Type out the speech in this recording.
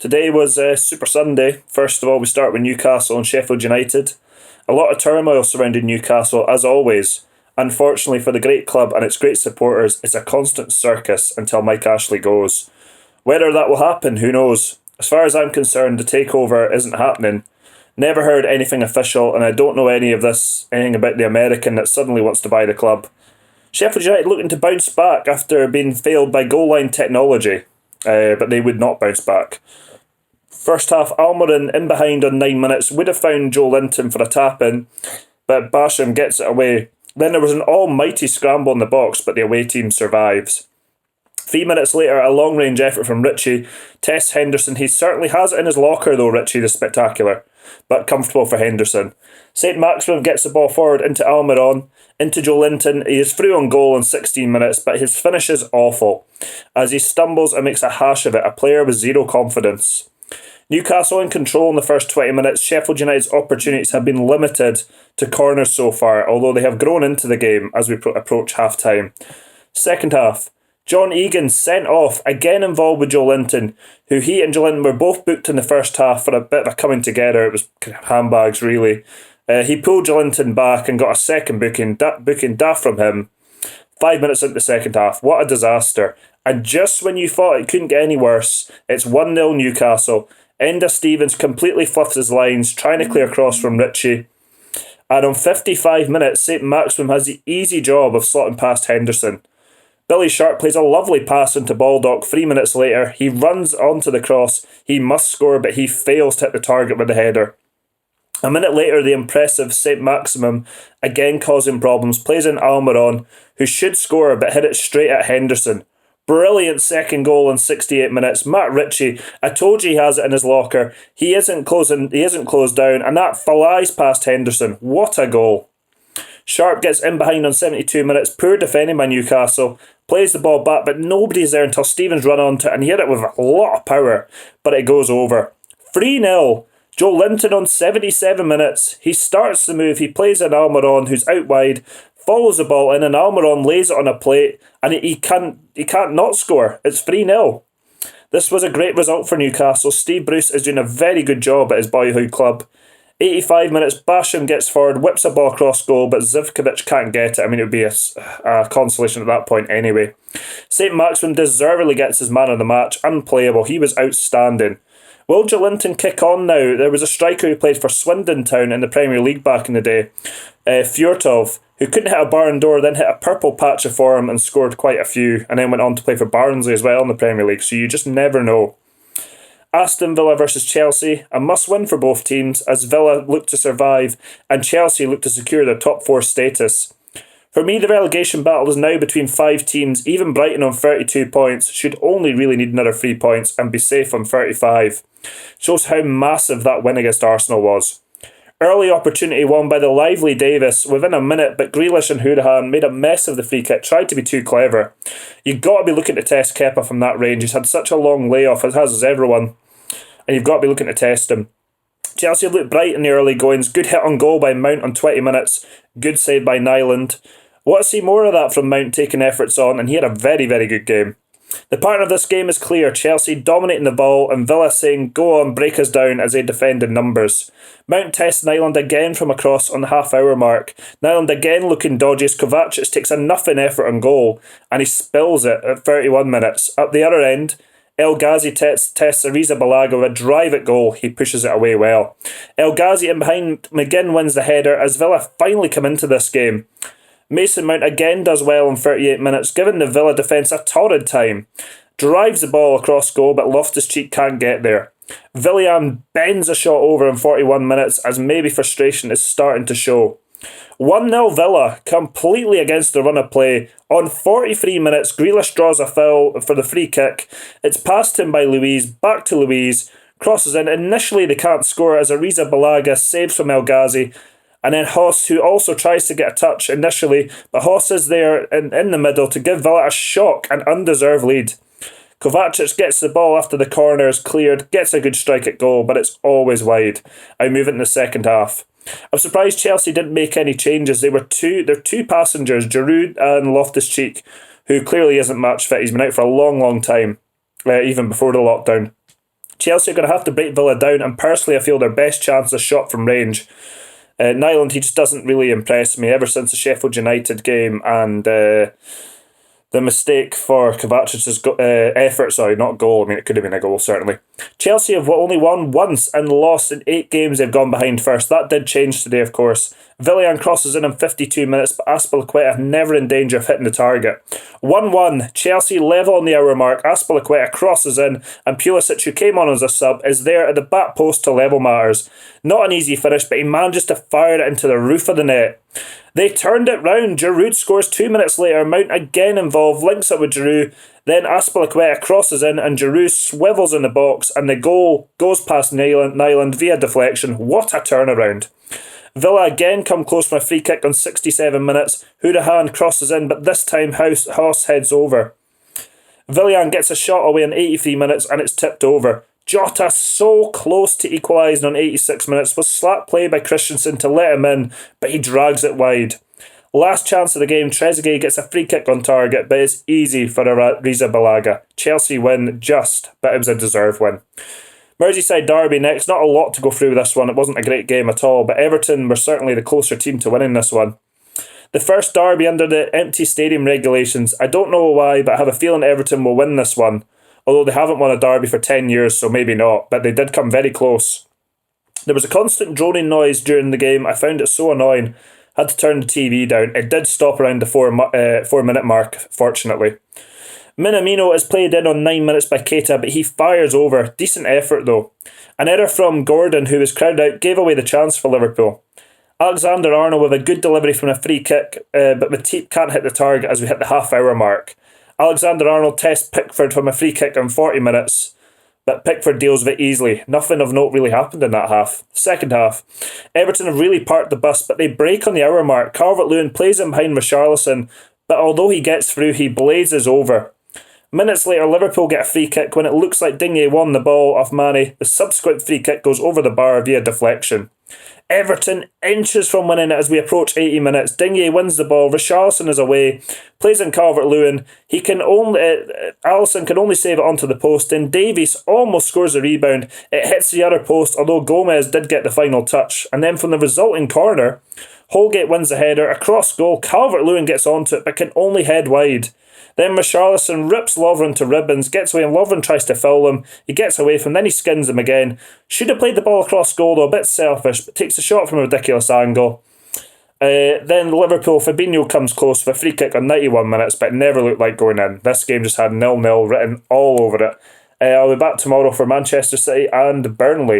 Today was Super Sunday. First of all, we start with Newcastle and Sheffield United. A lot of turmoil surrounding Newcastle, as always. Unfortunately for the great club and its great supporters, it's a constant circus until Mike Ashley goes. Whether that will happen, who knows? As far as I'm concerned, the takeover isn't happening. Never heard anything official, and I don't know anything about the American that suddenly wants to buy the club. Sheffield United looking to bounce back after being failed by goal line technology, but they would not bounce back. First half, Almiron in behind on 9 minutes would have found Joe Linton for a tap-in, but Basham gets it away. Then there was an almighty scramble in the box, but the away team survives. 3 minutes later, a long-range effort from Ritchie tests Henderson. He certainly has it in his locker though, Ritchie the spectacular, but comfortable for Henderson. St. Maximin gets the ball forward into Almiron, into Joe Linton. He is through on goal in 16 minutes, but his finish is awful, as he stumbles and makes a hash of it, a player with zero confidence. Newcastle in control in the first 20 minutes. Sheffield United's opportunities have been limited to corners so far, although they have grown into the game as we approach half-time. Second half, John Egan sent off, again involved with Joe Linton, who he and Joe Linton were both booked in the first half for a bit of a coming together. It was kind of handbags, really. He pulled Joe Linton back and got a second booking daft from him. 5 minutes into the second half. What a disaster. And just when you thought it couldn't get any worse, it's 1-0 Newcastle. Enda Stevens completely fluffs his lines, trying to clear across from Ritchie. And on 55 minutes, St. Maximin has the easy job of slotting past Henderson. Billy Sharp plays a lovely pass into Baldock. 3 minutes later, he runs onto the cross. He must score, but he fails to hit the target with the header. A minute later, the impressive St. Maximin, again causing problems, plays in Almiron, who should score but hit it straight at Henderson. Brilliant second goal in 68 minutes. Matt Ritchie, I told you he has it in his locker. He isn't closed down, and that flies past Henderson. What a goal. Sharp gets in behind on 72 minutes. Poor defending by Newcastle. Plays the ball back, but nobody's there until Stevens run onto it, and he hit it with a lot of power, but it goes over. 3-0. Joe Linton on 77 minutes. He starts the move. He plays in Almiron, who's out wide, follows the ball in, and Almiron lays it on a plate, and he can't not score. It's 3-0. This was a great result for Newcastle. Steve Bruce is doing a very good job at his boyhood club. 85 minutes, Basham gets forward, whips a ball across goal, but Zivkovic can't get it. I mean, it would be a consolation at that point anyway. St. Maximin deservedly gets his man of the match. Unplayable. He was outstanding. Will Joe Linton kick on now? There was a striker who played for Swindon Town in the Premier League back in the day, Fjortov, who couldn't hit a barn door, then hit a purple patch of form and scored quite a few, and then went on to play for Barnsley as well in the Premier League, so you just never know. Aston Villa versus Chelsea, a must-win for both teams as Villa look to survive and Chelsea look to secure their top 4 status. For me, the relegation battle is now between 5 teams. Even Brighton on 32 points should only really need another 3 points and be safe on 35. Shows how massive that win against Arsenal was. Early opportunity won by the lively Davis within a minute, but Grealish and Hoolahan made a mess of the free kick, tried to be too clever. You've got to be looking to test Kepa from that range. He's had such a long layoff, as has everyone, and you've got to be looking to test him. Chelsea looked bright in the early goings. Good hit on goal by Mount on 20 minutes. Good save by Nyland. Want to see more of that from Mount taking efforts on, and he had a very, very good game. The pattern of this game is clear. Chelsea dominating the ball and Villa saying, go on, break us down as they defend in numbers. Mount tests Nyland again from across on the half-hour mark. Nyland again looking dodgy as Kovacic takes a nothing effort on goal and he spills it at 31 minutes. At the other end, El Ghazi tests Ariza Balaga with a drive at goal. He pushes it away well. El Ghazi in behind, McGinn wins the header as Villa finally come into this game. Mason Mount again does well in 38 minutes, giving the Villa defence a torrid time. Drives the ball across goal, but Loftus-Cheek can't get there. Willian bends a shot over in 41 minutes as maybe frustration is starting to show. 1-0 Villa, completely against the run of play. On 43 minutes, Grealish draws a foul for the free kick. It's passed him by Luiz, back to Luiz, crosses in. Initially they can't score as Ariza Balaga saves from El Ghazi. And then Hoss, who also tries to get a touch initially, but Hoss is there in the middle to give Villa a shock and undeserved lead. Kovacic gets the ball after the corner is cleared, gets a good strike at goal, but it's always wide. I move it in the second half. I'm surprised Chelsea didn't make any changes. They're two passengers, Giroud and Loftus-Cheek, who clearly isn't match fit. He's been out for a long, long time, even before the lockdown. Chelsea are going to have to break Villa down, and personally I feel their best chance is a shot from range. Nyland, he just doesn't really impress me ever since the Sheffield United game and the mistake for Kovacic's effort, sorry, not goal. I mean, it could have been a goal, certainly. Chelsea have only won once and lost in 8 games they've gone behind first. That did change today, of course. Willian crosses in 52 minutes, but Azpilicueta never in danger of hitting the target. 1-1, Chelsea level on the hour mark. Azpilicueta crosses in, and Pulisic, who came on as a sub, is there at the back post to level matters. Not an easy finish, but he manages to fire it into the roof of the net. They turned it round. Giroud scores 2 minutes later. Mount again involved, links up with Giroud. Then Azpilicueta crosses in and Giroud swivels in the box and the goal goes past Nyland via deflection. What a turnaround. Villa again come close from a free kick on 67 minutes. Hourihan crosses in, but this time Haas heads over. Willian gets a shot away in 83 minutes and it's tipped over. Jota, so close to equalising on 86 minutes, was slap play by Christensen to let him in, but he drags it wide. Last chance of the game, Trezeguet gets a free kick on target, but it's easy for Arrizabalaga. Chelsea win just, but it was a deserved win. Merseyside derby next, not a lot to go through with this one, it wasn't a great game at all, but Everton were certainly the closer team to winning this one. The first derby under the empty stadium regulations, I don't know why, but I have a feeling Everton will win this one. Although they haven't won a derby for 10 years, so maybe not, but they did come very close. There was a constant droning noise during the game. I found it so annoying. Had to turn the TV down. It did stop around the 4-minute mark, fortunately. Minamino is played in on 9 minutes by Keita, but he fires over. Decent effort, though. An error from Gordon, who was crowded out, gave away the chance for Liverpool. Alexander-Arnold with a good delivery from a free kick, but Matip can't hit the target as we hit the half-hour mark. Alexander-Arnold tests Pickford from a free kick in 40 minutes, but Pickford deals with it easily. Nothing of note really happened in that half. Second half, Everton have really parked the bus, but they break on the hour mark. Calvert-Lewin plays in behind Richarlison, but although he gets through, he blazes over. Minutes later, Liverpool get a free kick when it looks like Digne won the ball off Mane. The subsequent free kick goes over the bar via deflection. Everton inches from winning it as we approach 80 minutes. Digne wins the ball. Richarlison is away. Plays in Calvert-Lewin. Alisson can only save it onto the post. Then Davies almost scores a rebound. It hits the other post, although Gomez did get the final touch. And then from the resulting corner, Holgate wins the header. A cross goal. Calvert-Lewin gets onto it, but can only head wide. Then Richarlison rips Lovren to ribbons, gets away and Lovren tries to foul him. He gets away from him, then he skins him again. Should have played the ball across goal though, a bit selfish, but takes a shot from a ridiculous angle. Then Liverpool, Fabinho comes close with a free kick on 91 minutes, but it never looked like going in. This game just had 0-0 written all over it. I'll be back tomorrow for Manchester City and Burnley.